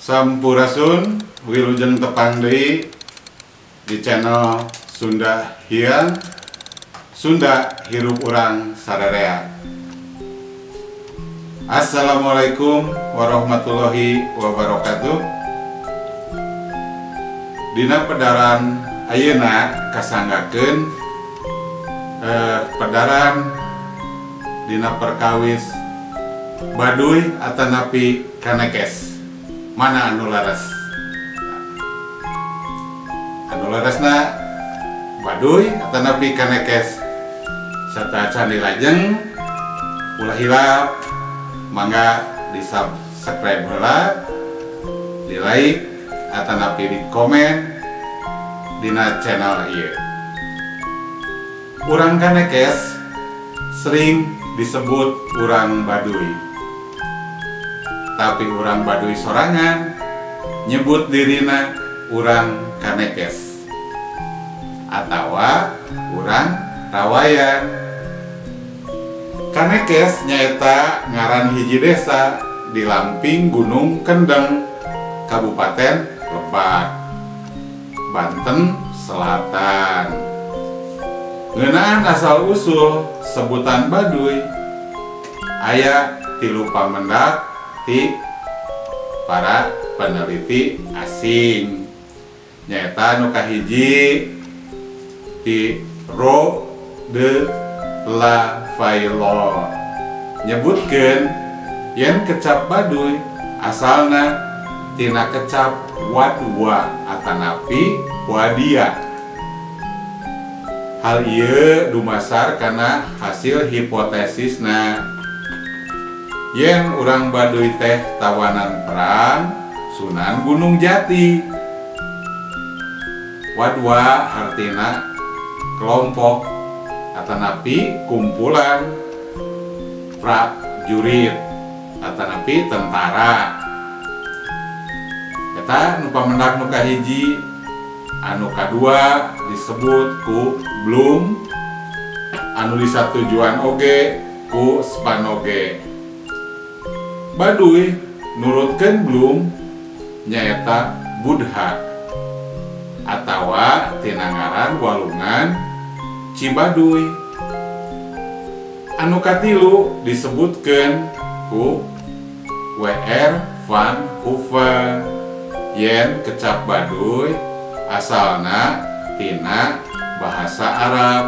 Sampurasun, wilujeng tepang deui di channel Sunda Hiang, Sunda hirup urang sadarea. Assalamualaikum warahmatullahi wabarakatuh. Dina pedaran ayeuna kasanggakeun pedaran dina perkawis baduy atanapi kanekes. Mana anu laras? Anu larasna baduy atanapi kanekes. Sarta candi lajeng ulah hilap mangga di subscribe heula, di like atanapi di komen dina channel ieu. Urang kanekes sering disebut urang baduy. Tapi urang baduy sorangan nyebut dirina urang kanekes atawa urang rawayan. Kanekes nyaeta ngaran hiji desa di Lamping Gunung Kendeng, Kabupaten Lebak, Banten Selatan. Ngeunaan asal usul sebutan baduy aya tilu pamendak ti para peneliti asing. Nyaeta nu kahiji ti Ro de la Failo nyebutkeun yen kecap baduy asalna tina kecap wadwa atanapi wadia. Hal ieu dumasar kana hasil hipotesisna yen urang baduy teh tawanan perang Sunan Gunung Jati. Wadwa artina kelompok atanapi kumpulan prajurit atanapi tentara. Eta nu pamendak nu kahiji. Anu kadua disebut ku Blum, anu disatujuan oge ku Spanoge. Baduy nurutkeun Blum nyaeta Buddha atawa tina ngaran walungan Cibaduy. Anu katilu disebutkeun ku W.R. van Hooven yen kecap baduy asalna tina bahasa Arab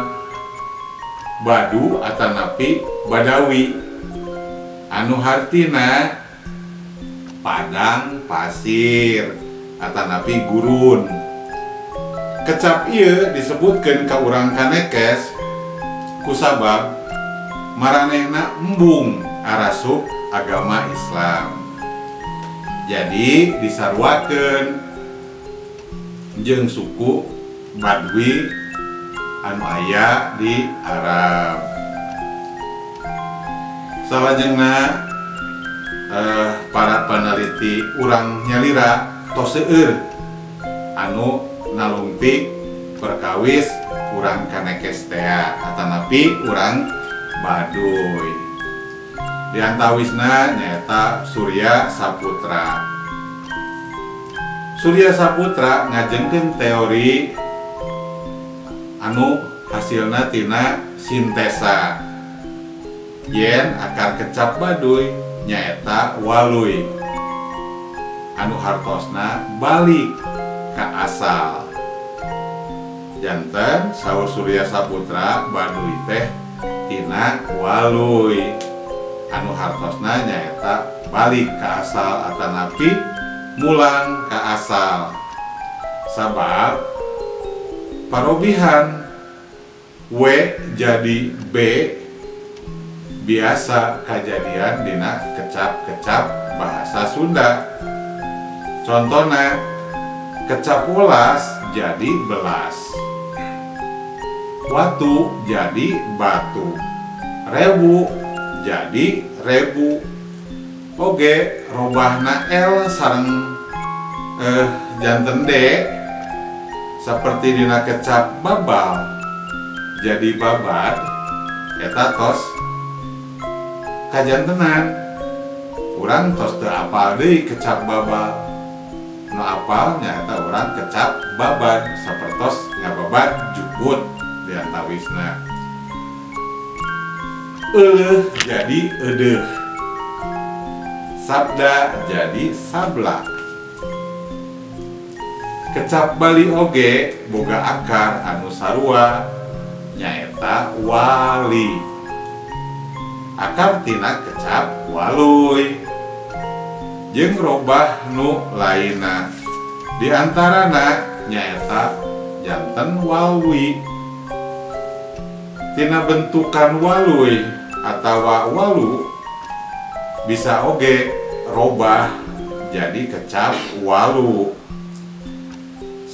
badu atanapi badawi anu hartina padang pasir atanapi gurun. Kecap ieu disebutkeun ka urang kanekes kusabab maranehna embung arasup agama Islam. Jadi disarwakeun jeung suku Badui anu aya di Arab. Salajengna para peneliti urang nyalira tos seueur anu nalungtik perkawis urang kanekes teh atanapi urang baduy. Di antawisna nyaeta Surya Saputra. Surya Saputra ngajengkeun teori anu hasilna tina sintesa yen akar kecap baduy nyaeta waluy anu hartosna balik ka asal. Janten saur Surya Saputra baduy teh tina waluy anu hartosna nyaeta balik ka asal atanapi mulang ka asal. Sabab parobihan W jadi B biasa kajadian dina kecap-kecap bahasa Sunda. Contohna kecap welas jadi belas, watu jadi batu, rebu jadi rebu. Oge robahna L sareng janten D seperti dina kecap babal jadi babat. Eta tos kajantenan urang tos teu apal deui kecap babal nu apal nyaeta urang kecap baban sapertos ngababan jukut diantawisna. Euleuh jadi eudeuh, sabda jadi sabla. Kecap Bali oge boga akar anu sarua nyaeta wali. Akar tina kecap waluy jeung robah nu lainna. Di antarana nyaeta janten walwi. Tina bentukan waluy atawa walu bisa oge robah jadi kecap walu.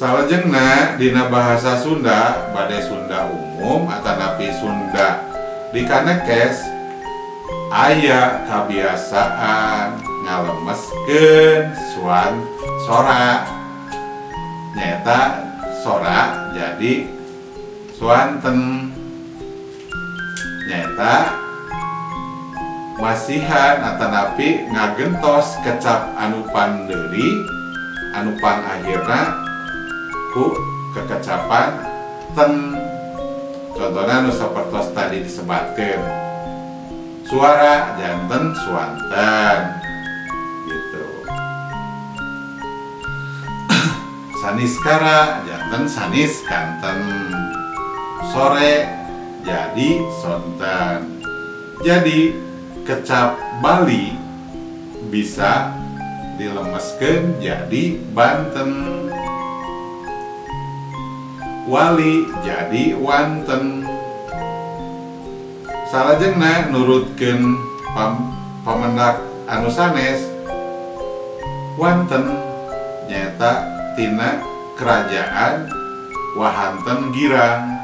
Salajengna dina bahasa Sunda bade Sunda umum atanapi Sunda dikanekes aya kabiasaan ngalemeskeun sora nyaeta sora jadi swanten nyaeta masihan atanapi ngagentos kecap anu pandeuri anu pan akhirna ku kekecapan ten. Contohnya anu sapertos tadi disebatkeun suara janten swanten gitu. Saniskara janten sanis kanten, sore jadi sonten. Jadi kecap Bali bisa dilemeskeun jadi Banten, wali jadi wanten. Salajengna nurutkeun pamendak anu sanes wanten nyaeta tina kerajaan wahanten girang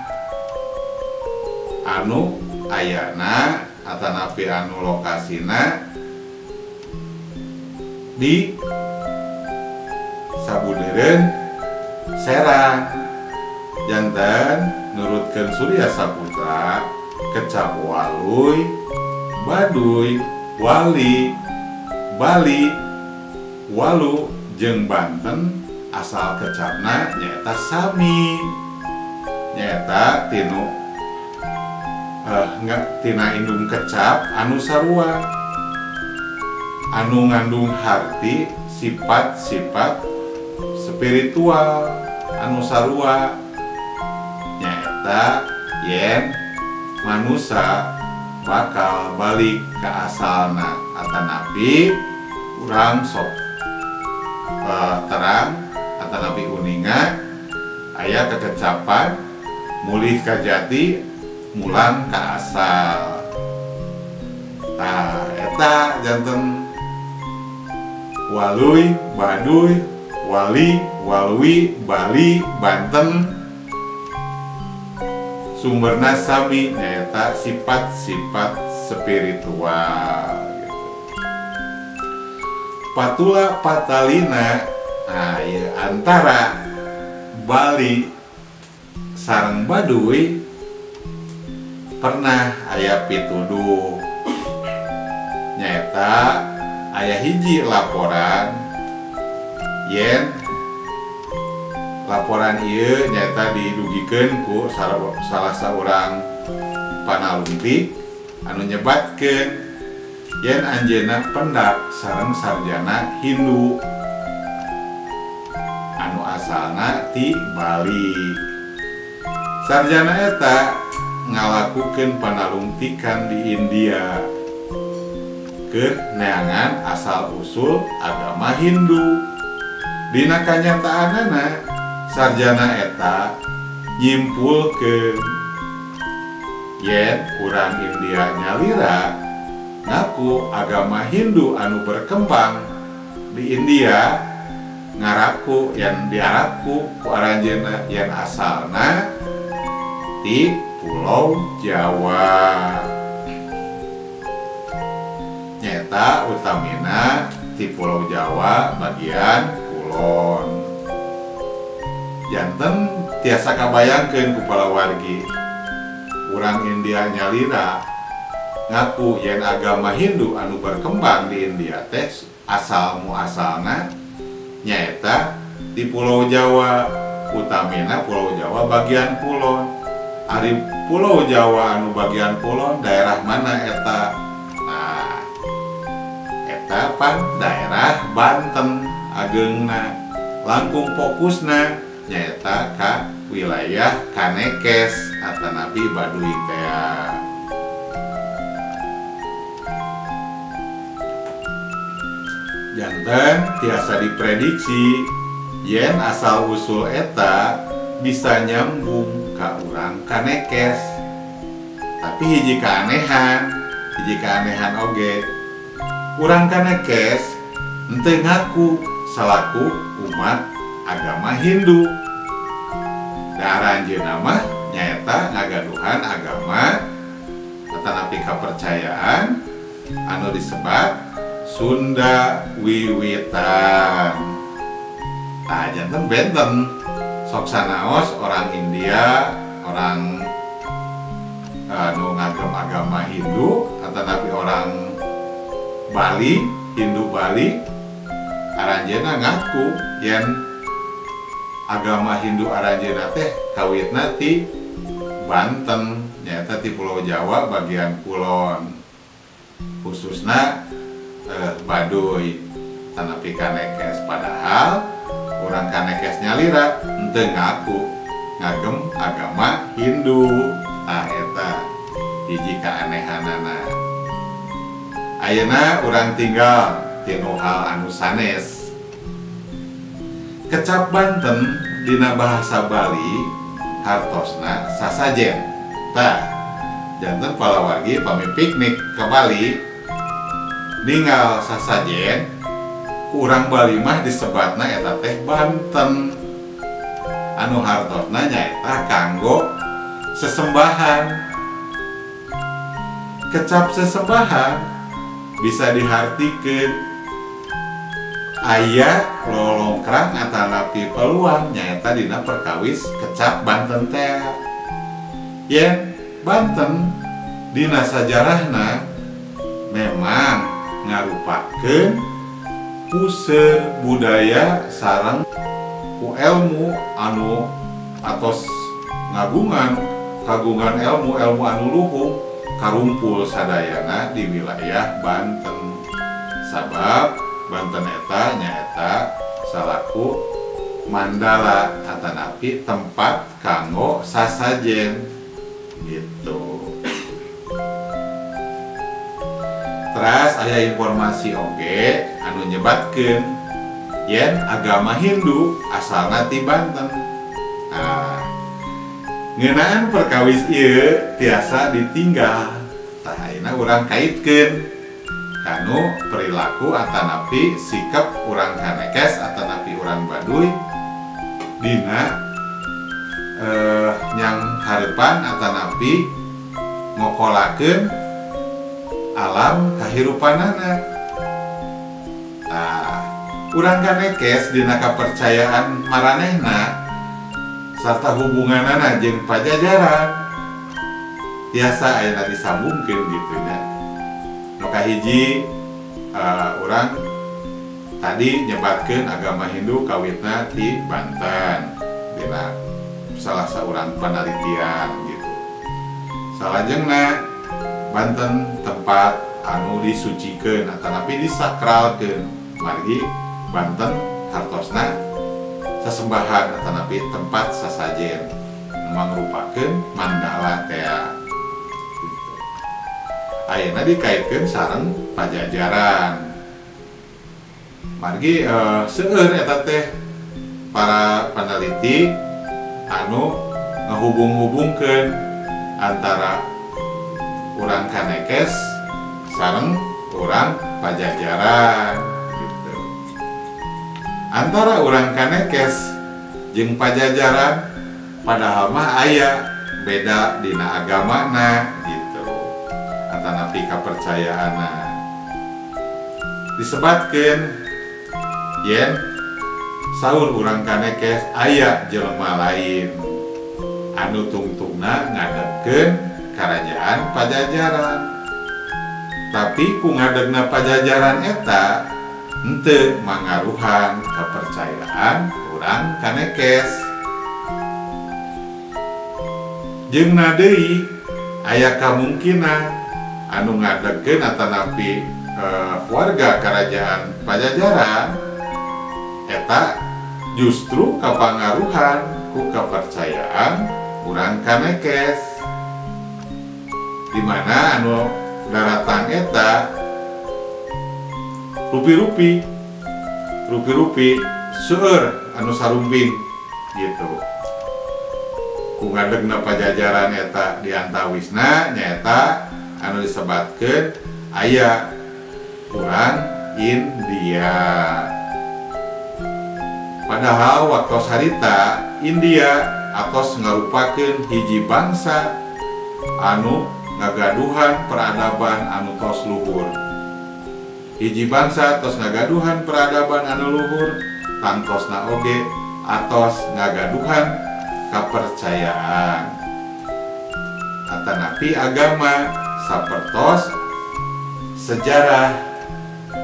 anu ayana atanapi anu lokasina di sabudeureun Serang. Janten nurutkeun Surya Saputra kecap waluy, baduy, wali, bali, walu jeung Banten asal kecapna nyaeta sami. Nyaeta tina indung kecap anu sarua anu ngandung harti sifat-sifat spiritual anu sarua nyaeta yen manusia bakal balik ke asalna atanapi urang sok terang atanapi uninga aya kekecapan mulih ka jati mulang ka asal. Tah eta janten waluy, baduy, wali, walwi, bali, Banten sumberna sami nyaeta sifat-sifat spiritual gitu. Patula patalina ya antara Bali sareng baduy pernah aya pituduh nyaeta aya hiji laporan yen laporan ieu nyata didugikeun ku salah seorang panaluntik anu nyebatkeun yen anjeunna pendak sareng sarjana Hindu anu asalna ti Bali. Sarjana eta ngalakukeun panalungtikan di India keur neangan asal usul agama Hindu. Dina kanyataanana sarjana eta nyimpulkeun yen urang India nyalira ngaku agama Hindu anu berkembang di India ngaraku yang diaraku ku aranjeunna yen asalna di Pulau Jawa nyata utamina di Pulau Jawa bagian kulon. Janten tiasa kabayangkeun ku palawargi urang India nyalira ngaku yen agama Hindu anu berkembang di India teh asal muasalna nyaeta di Pulau Jawa, utamina Pulau Jawa bagian kulon. Ari Pulau Jawa anu bagian kulon daerah mana eta? Nah, eta pan daerah Banten ageungna. Langkung fokusna nyaeta ka wilayah Kanekes atanapi Baduy tea. Janten tiasa diprediksi yen asal usul eta bisa nyambung ka urang Kanekes. Tapi hiji keanehan oge. Urang Kanekes henteu ngaku salaku umat agama Hindu. Daranjeunna mah nyaeta ngagaduhan agama atanapi kapercayaan anu disebat Sunda wiwitan. Nah, janten benten sok sanaos orang India, orang anu ngagem agama Hindu atanapi orang Bali, Hindu Bali, aranjeunna ngaku yen agama Hindu aranjeunna teh kawitna ti Banten, nyaeta ti Pulau Jawa bagian kulon, khususna Baduy tanapi Kanekes. Padahal orang Kanekes nyalira henteu ngaku ngagem agama Hindu. Nah, eta hiji keanehanana. Ayeuna urang tinggal tinu hal anu sanes. Kecap Banten dina bahasa Bali hartosna sasajen. Tah, janten palawargi pami piknik ke Bali ninggal sasajen, urang Bali mah disebatna eta teh Banten. Anu hartosna nyaeta kanggo sesembahan. Kecap sesembahan bisa dihartikeun aya lolongkrang atanapi peluang nyaeta dina perkawis kecap Banten teh. Yen Banten dina sajarahna memang ngarupakeun puseur budaya sareng ku ilmu anu atos kagungan ilmu anu luhung karumpul sadayana di wilayah Banten. Sabab Banten eta nyaeta salaku mandala atanapi tempat kanggo sasajen gitu. Teras aya informasi oge anu nyebatkeun yen agama Hindu asalna ti Banten. Nah, ngeunaan perkawis ieu tiasa ditinggal. Tah ayeuna urang kaitkeun kanu perilaku atanapi sikap urang Kanekes atanapi urang Baduy dina nyang hareupan atanapi ngokolakeun alam kahirupanana. Nah, urang Kanekes dina kapercayaan maranehna sarta hubunganana jeung Pajajaran tiasa ayeuna disambungkeun gitu nya. Nu kahiji urang tadi nyebatkeun agama Hindu kawitna ti Banten dina salah saurang panalitian gitu. Salajengna Banten tempat anu disucikeun atanapi disakralkeun. Margi Banten hartosna sesembahan atanapi tempat sasajen mangrupakeun mandala tea gitu. Ayeuna dikaitkeun sareng Pajajaran. Margi seueur eta teh para paneliti anu ngahubung-hubungkeun antara urang Kanekes sareng urang Pajajaran gitu. Antara urang Kanekes jeung Pajajaran padahal mah aya beda dina agamana gitu atanapi kapercayaanna. Disebatkeun yen saur urang Kanekes aya jelema lain anu tungtungna ngadegkeun Kerajaan Pajajaran. Tapi ku ngadegna Pajajaran eta henteu mangaruhan kepercayaan urang kanekes. Jeung deui aya kemungkinan anu ngadegkeun atanapi warga kerajaan Pajajaran eta justru kapangaruhan ku kepercayaan urang kanekes, dimana anu daratan eta rupi-rupi seueur anu sarumping gitu. Ku ngadegna Pajajaran eta diantawisna nyaeta anu disebatkeun aya urang India. Padahal waktu harita India atos ngarupakeun hiji bangsa anu ngagaduhan peradaban anu tos luhur. Hiji bangsa tos ngagaduhan peradaban anu luhur, tantosna oge atos ngagaduhan kepercayaan. Atanapi agama sapertos sejarah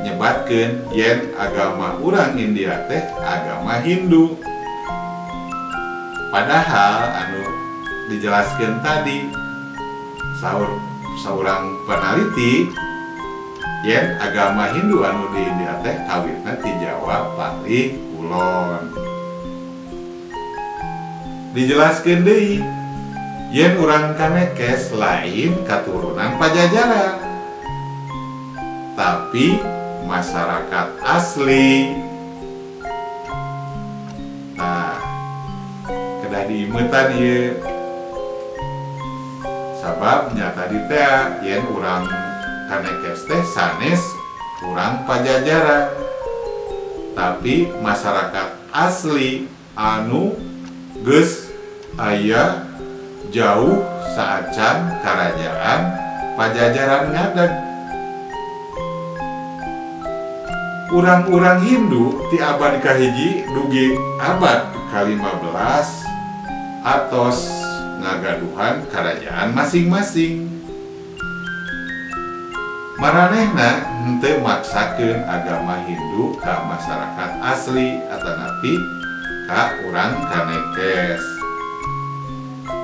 nyebatkeun yen agama urang India teh agama Hindu. Padahal anu dijelaskeun tadi saurang peneliti yen agama Hindu anu di India teh kawitna ti Jawa paling kulon. Dijelaskeun deui yen urang kanekes lain katurunan Pajajaran, tapi masyarakat asli. Nah, kedah diimeutan ieu sababnya tadi teh yen urang kanekes teh sanes urang Pajajaran, tapi masyarakat asli anu geus aya jauh saacan kerajaan Pajajaran ngadeg. Urang-urang Hindu ti abad kahiji dugi abad ke-15 atos ngagaduhan kerajaan masing-masing. Maranehna henteu maksakeun agama Hindu ka masyarakat asli atanapi ka urang kanekes.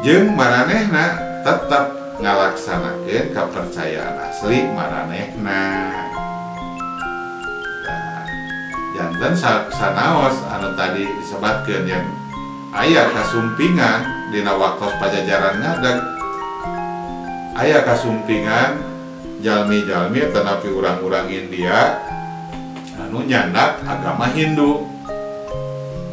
Jeung maranehna tetep ngalaksanakeun kepercayaan asli maranehna. Janten sanaos anu tadi disebatkeun yang aya kasumpingan dina waktos Pajajaran ngadeg, aya kasumpingan jalmi-jalmi tanapi urang-urang India anu nyandak agama Hindu,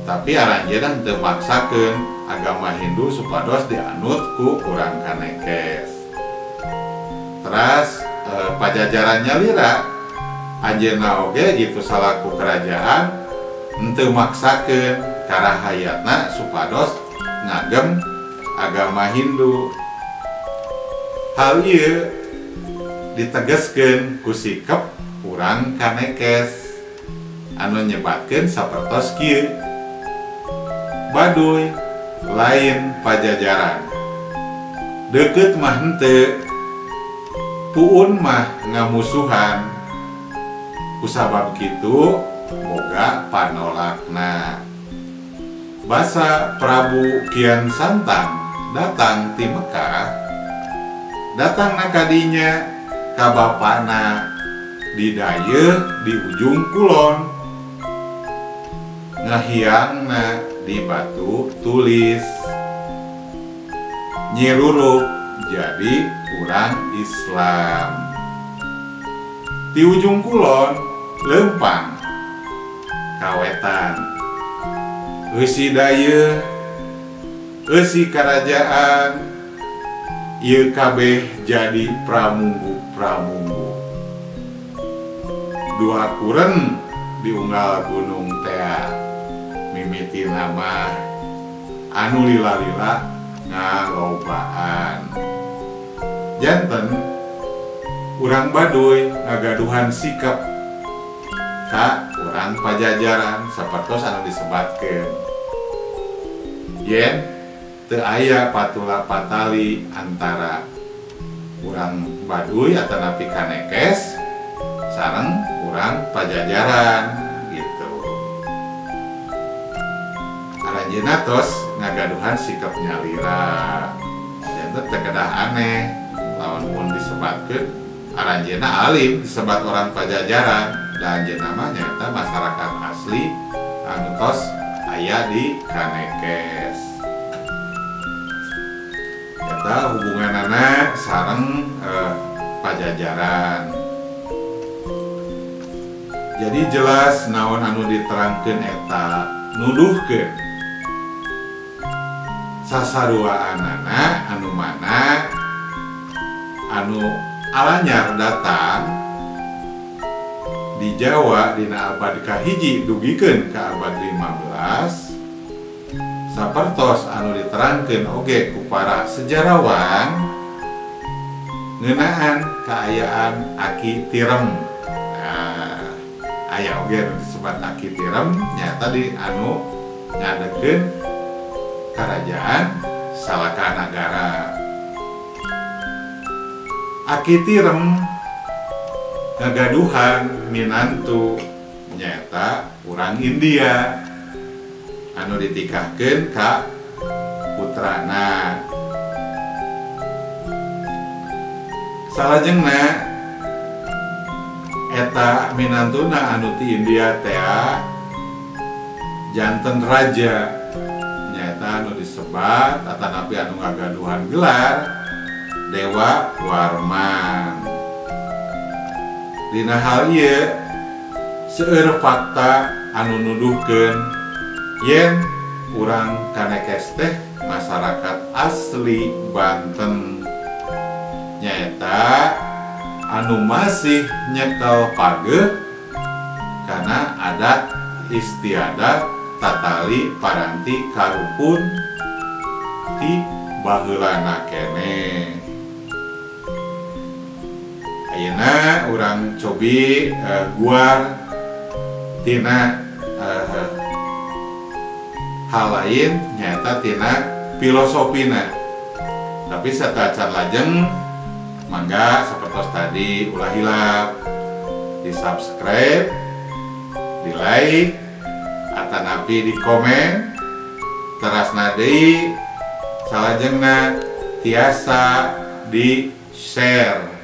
tapi aranjeunna teu maksakeun agama Hindu supados dianut ku urang kanekes. Teras Pajajaran nyalira anjeunna oge gitu salaku kerajaan henteu maksakeun karahayatna supados ngagem agama Hindu. Hal ieu ditegeskeun ku sikep urang kanekes anu nyebatkeun sapertos kieu. Baduy lain Pajajaran, deukeut mah henteu, puun mah ngamusuhan. Kusabab kitu boga panolakna. Basa Prabu Kian Santang datang ti Mekah, datang na kadinya ka bapana di dayeuh di ujung kulon, ngahiangna di batu tulis, nyirurup jadi urang Islam. Di ujung kulon lempang kawetan, eusi dayeuh eusi karajaan, ieu kabeh jadi pramunggu-pramunggu. Dua kuren diunggal gunung tea, mimiti nama anu lila-lila ngalobaan. Janten urang Baduy ngagaduhan sikap ka urang Pajajaran sapertos anu disebatkeun. Yen teu aya patula patali antara urang Baduy atanapi kanekes sareng urang Pajajaran gitu. Aranjeunna tos ngagaduhan sikap nyalira. Eta teh kedah aneh lawan mun disebatkeun aranjeunna alim disebat orang Pajajaran dan anjeunna mah nyaeta masyarakat asli anu tos aya di Kanekes. Eta hubunganana sareng Pajajaran. Jadi jelas naon anu diterangkeun eta nuduhkeun sasaruaanana anu mana anu alanyar datang di Jawa dina abad kahiji dugikeun ka abad 15 sapertos anu diterangkeun oge ku para sejarawan ngeunaan kaayaan Aki Tirem. Nah, aya oge anu disebut Aki Tirem nyata di anu nyadekeun Kerajaan Salakanagara. Aki Tirem ngagaduhan minantu nyata urang India anu ditikahkeun ka putrana. Salajengna eta minantuna anu ti India teh janten raja nyata anu disebat atanapi anu ngagaduhan gelar Dewa Warman. Dina hal ieu seueur fakta anu nuduhkeun yen urang Kanekes teh masyarakat asli Banten nyaeta anu masih nyekel pageuh kana adat istiadat tatali paranti karupun ti baheulana keneh. Ayeuna urang cobi guar tina hal lain nyata tina filosofina. Tapi satacan lajeng mangga sapertos tadi ulah hilap di subscribe, di like, atanapi di komen, terasna deui salajengna tiasa di share.